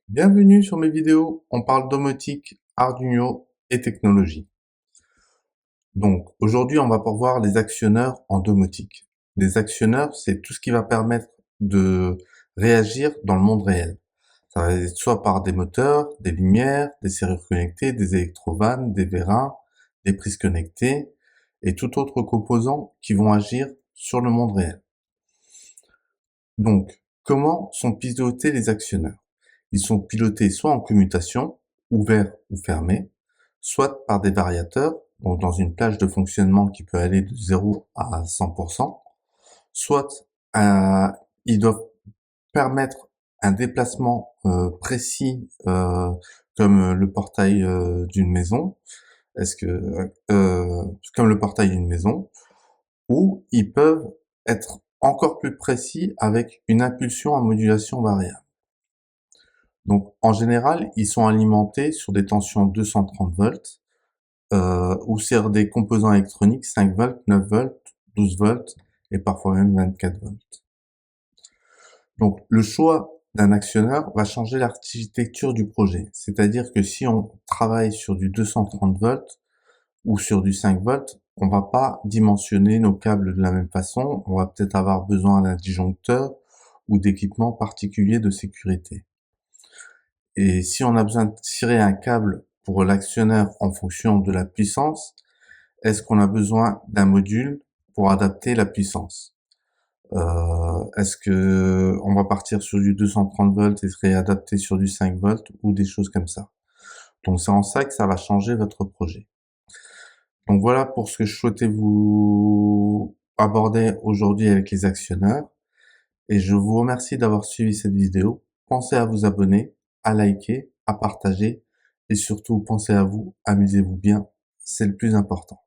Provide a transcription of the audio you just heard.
Bienvenue sur mes vidéos, on parle domotique, Arduino et technologie. Donc aujourd'hui on va voir les actionneurs en domotique. Les actionneurs, c'est tout ce qui va permettre de réagir dans le monde réel. Ça va être soit par des moteurs, des lumières, des serrures connectées, des électrovannes, des vérins, des prises connectées et tout autre composant qui vont agir sur le monde réel. Donc, comment sont pilotés les actionneurs? Ils sont pilotés soit en commutation, ouvert ou fermé, soit par des variateurs, donc dans une plage de fonctionnement qui peut aller de 0 à 100%, soit ils doivent permettre un déplacement précis comme le portail d'une maison, comme le portail d'une maison, ou ils peuvent être encore plus précis avec une impulsion à modulation variable. Donc en général, ils sont alimentés sur des tensions 230 volts ou sur des composants électroniques 5 volts, 9 volts, 12 volts et parfois même 24 volts. Donc le choix d'un actionneur va changer l'architecture du projet. C'est-à-dire que si on travaille sur du 230 volts ou sur du 5 volts, on va pas dimensionner nos câbles de la même façon. On va peut-être avoir besoin d'un disjoncteur ou d'équipements particuliers de sécurité. Et si on a besoin de tirer un câble pour l'actionneur en fonction de la puissance, est-ce qu'on a besoin d'un module pour adapter la puissance? Est-ce que on va partir sur du 230 volts et se réadapter sur du 5 volts ou des choses comme ça? Donc c'est en ça que ça va changer votre projet. Donc voilà pour ce que je souhaitais vous aborder aujourd'hui avec les actionneurs et je vous remercie d'avoir suivi cette vidéo. Pensez à vous abonner, à liker, à partager et surtout pensez à vous, amusez-vous bien, c'est le plus important.